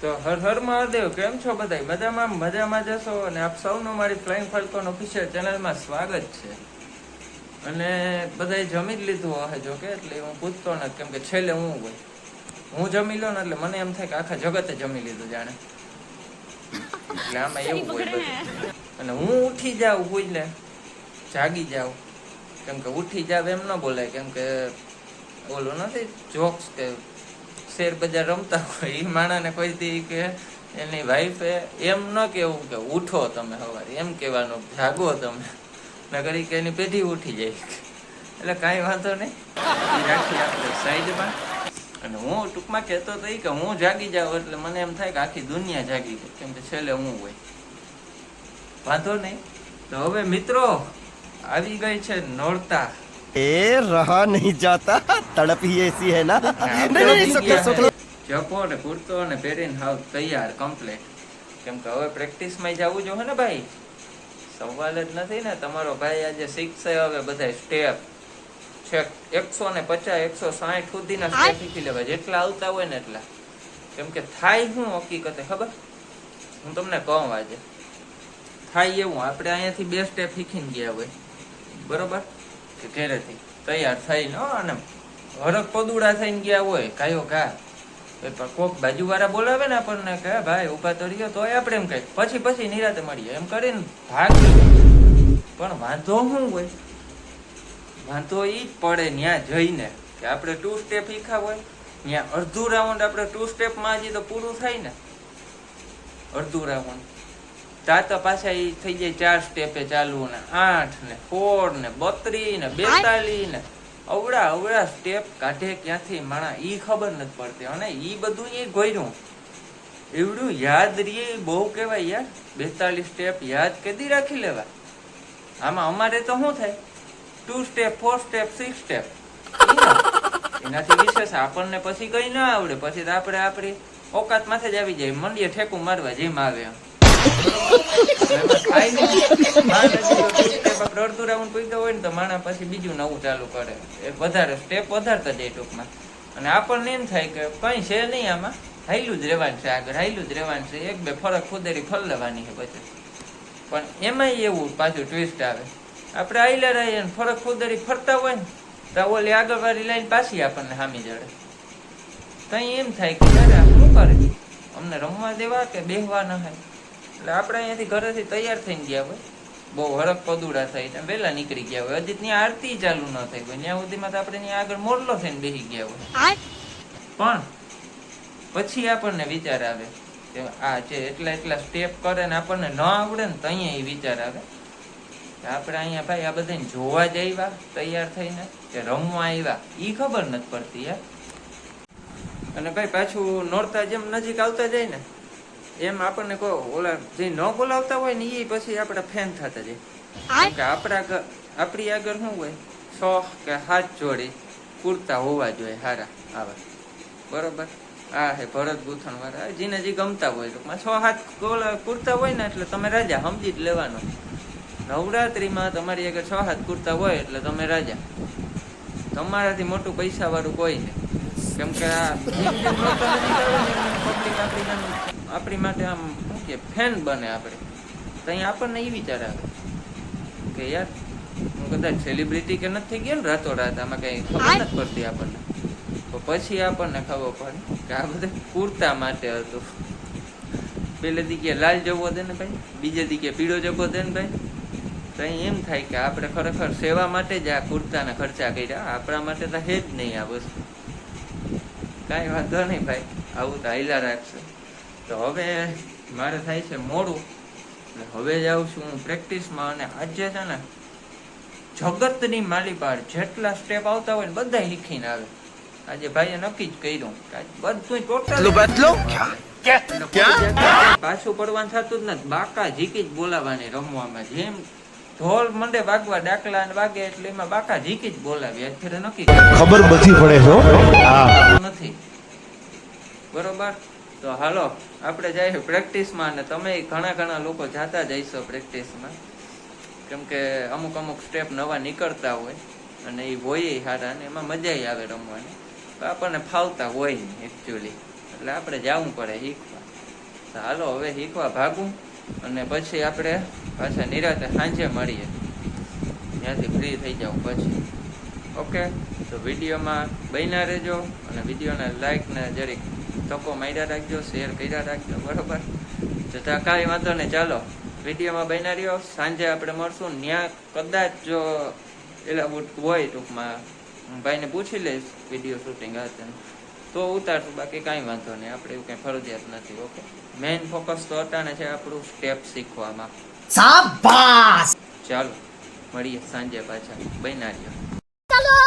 તો હર હર મહાદેવ, કેમ છો બધા? મજામાં જશો અને આપ સૌનું મારી ફ્લાઇંગ ફાલ્કોન ઓફિશિયલ ચેનલમાં સ્વાગત છે. અને બધાએ જમી જ લીધું હશે જો કે, એટલે હું પૂછતો નથી, કેમ કે છેલ્લે હું જમી લો ને એટલે મને એમ થાય કે આખા જગતે જમી લીધું જાણે, એટલે આમાં એવું હોય બધું. અને હું ઉઠી જાઉં પૂછને જાગી જાઉં, કેમ કે ઉઠી જાવ એમ ન બોલાય, કેમ કે ઓલું નથી જોક્સ કે શેર બજાર રમતા હોય એ માણસને કોઈ દી કે એની વાઈફે એમ ન કેવું કે ઉઠો તમે સવારે, એમ કહેવાનું જાગો તમે, ન કરી કે એની પેઢી ઉઠી જાય. એટલે કાંઈ વાંધો નહીં, એ રાખી આપણે સાઈડમાં. અને હું ટૂંકમાં કહેતો હતો કે હું જાગી જાઉં એટલે મને એમ થાય કે આખી દુનિયા જાગી જાય, કેમ કે છેલ્લે હું હોય. વાંધો નહીં. તો હવે મિત્રો આવી ગઈ છે નોરતા. रहा नहीं जाता, तड़प ही ऐसी है ना. જપો ને કુર્તો ને પહેરીને હાવ તૈયાર કમ્પ્લીટ, કેમ કે હવે પ્રેક્ટિસમાં જવું જોઈએ ને ભાઈ. સવાલ જ નથી ને. તમારો ભાઈ આજે શીખશે હવે બધા સ્ટેપ છે 150 160 સુધીના સ્ટેપ શીખી લેવા, જેટલા આવતા હોય ને એટલા. કેમ કે થાય શું હકીકતે ખબર, હું તમને કહું આજે થાય એવું, આપણે અહીંયાથી 2 સ્ટેપ શીખીને ગયા હોય બરોબર, કે ઘરેથી તૈયાર થઈને અને હરક પદુડા થઈને ગયા હોય કાયો ઘા, કોક બાજુ વાળા બોલાવે ને આપણને કે ભાઈ ઉભા તો રહ્યો, તો આપણે એમ કઈ પછી નિરાતે મળીએ એમ કરીને ભાગ. પણ વાંધો શું હોય? વાંધો ઈ જ પડે ત્યાં જઈને કે આપણે 2 સ્ટેપ શીખા હોય, ત્યાં અડધું રાઉન્ડ આપણે 2 સ્ટેપમાં હજી તો પૂરું થાય ને, અડધું રાઉન્ડ તા તો પાછા એ થઈ જાય 4 સ્ટેપે ચાલુ ને 8 ને 4 ને 32 ને 42 ને અવડા સ્ટેપ કાઢે ક્યાંથી માણા ઈ ખબર નથી પડતી. અને ઈ બધું એ ગોયરું એવડું યાદ રે બહુ કહેવાય યાર. 42 સ્ટેપ યાદ કેદી રાખી લેવા? આમાં અમારે તો શું થાય 2 સ્ટેપ 4 સ્ટેપ 6 સ્ટેપ, એનાથી વિશેષ આપણને પછી કઈ ના આવડે. પછી તો આપણે આપણી ઓકાત માથે જ આવી જાય, મંડીએ ઠેકું મારવા જેમ આવે એમ. અડધું રાઉન્ડ પૂછતો હોય ને તો માણસ પછી બીજું નવું ચાલુ કરે, વધારે સ્ટેપ વધારતા જાય ટૂંકમાં. અને આપણને એમ થાય કે કઈ છે નહીં આમાં, હાઈલું જ રહેવાનું છે, આગળ હાઈલું જ રહેવાનું છે, 1-2 ફરક ખુદેરી ફર લેવાની છે પછી. પણ એમાંય એવું પાછું ટ્વિસ્ટ આવે, આપણે હાઈલા રહીએ ને ફરક ખુદેરી ફરતા હોય ને તો ઓલી આગળ વાળી લાઈન પાછી આપણને સામી જડે. કઈ એમ થાય કે શું કરે, અમને રમવા દેવા કે બેહવા ના હોય. એટલે આપણે અહીંયાથી ઘરેથી તૈયાર થઈને ગયા હોય, બહુ હરક પદુડા થઈને વહેલા નીકળી ગયા હોય, હજી ત્યાં આરતી ચાલુ ન થઈ હોય, ત્યાં સુધીમાં તો આપણે ત્યાં આગળ મોરલો થઈને બેસી ગયા હોય. પણ પછી આપણને વિચાર આવે કે આ જે એટલા સ્ટેપ કરે ને આપણને ન આવડે ને તો અહીંયા એ વિચાર આવે કે આપણે અહીંયા ભાઈ આ બધાને જોવા જ આવ્યા તૈયાર થઈને કે રમવા આવ્યા, એ ખબર નથી પડતી યાર. અને ભાઈ પાછું નોરતા જેમ નજીક આવતા જાય ને એમ આપણને કહો ઓલા જે ન બોલાવતા હોય ને એ પછી આપડા ફેન થતા જાય. કે આપણી આગળ શું હોય 6 કે 7 જોડી કુર્તા હોવા જોઈએ સારા આવા બરોબર. આ હે ભરત ગૂંથણ વાળા જેને જે ગમતા હોય ટૂંકમાં 6-7 કુર્તા હોય ને એટલે તમે રાજા સમજી જ લેવાનો. નવરાત્રીમાં તમારી આગળ 6-7 કુર્તા હોય એટલે તમે રાજા, તમારાથી મોટું પૈસા વાળું કોઈ નહીં. કેમ કે આ આપણી માટે આમ શું કે ફેન બને આપણે, તો અહીંયા આપણને એ વિચાર આવે કે યાર હું કદાચ સેલિબ્રિટી કે નથી થઈ ગયો ને રાતોરાત, આમાં કઈ ખબર નથી પડતી આપણને. તો પછી આપણને ખબર પડે કે આ બધા કુર્તા માટે હતું. પેલે દીકે લાલ જવો દે ને ભાઈ, બીજે દીકે પીળો જવો દે ને ભાઈ. તો અહીં એમ થાય કે આપણે ખરેખર સેવા માટે જ આ કુર્તાના ખર્ચા કર્યા, આપણા માટે તો હે જ નહીં આ વસ્તુ. કાંઈ વાંધો નહીં ભાઈ, આવું તો હાઈલા રાખશે. તો હવે મારે થાય છે મોડું, હવે જાઉં છું હું પ્રેક્ટિસમાં. અને આજે છે ને જગતની માલિપાર જેટલા સ્ટેપ આવતા હોય ને બધા શીખીને આવે. આજે ભાઈએ નક્કી જ કર્યું બધું ટોટલ પાછું પડવાનું થતું જ નથી, બાકા ઝીકી જ બોલાવાની રમવામાં. જેમ ઢોલ મંડે વાગવા ડાકલા ને વાગે એટલે એમાં બાકા ઝીકી જ બોલાવી. અત્યારે નક્કી ખબર બધી પડે નથી બરોબર. તો હાલો આપણે જઈએ પ્રેક્ટિસમાં, અને તમે ઘણા લોકો જાતા જઈશો પ્રેક્ટિસમાં, કેમ કે અમુક સ્ટેપ નવા નીકળતા હોય અને એ હોય સારા ને એમાં મજા આવે રમવાની. આપણને ફાવતા હોય નહીં એકચ્યુઅલી, એટલે આપણે જવું પડે શીખવા. તો હાલો હવે શીખવા ભાગું અને પછી આપણે પાછા નિરાતે સાંજે મળીએ, ત્યાંથી ફ્રી થઈ જાઉં પછી. ઓકે, તો વિડીયોમાં બન્યા રહેજો અને વિડીયોને લાઈક ને જરીક ધક્કો માર્યા રાખજો, શેર કર્યા રાખજો, બરોબર. તો ત્યાં કાંઈ વાંધો નહીં, ચાલો વિડીયોમાં બન્યા રહ્યો. સાંજે આપણે મળશું ત્યાં. કદાચ જો એલાબુટ હોય ટૂંકમાં હું ભાઈને પૂછી લઈશ વિડીયો શૂટિંગ હશે તો ઉતારશું, બાકી કાંઈ વાંધો નહીં, આપણે એવું કંઈ ફરજિયાત નથી. ઓકે, મેઇન ફોકસ તો અટાણે છે આપણું સ્ટેપ શીખવામાં. शाबाश ચાલો મળીએ સાંજે પાછા, બન્યા રહ્યો. चलो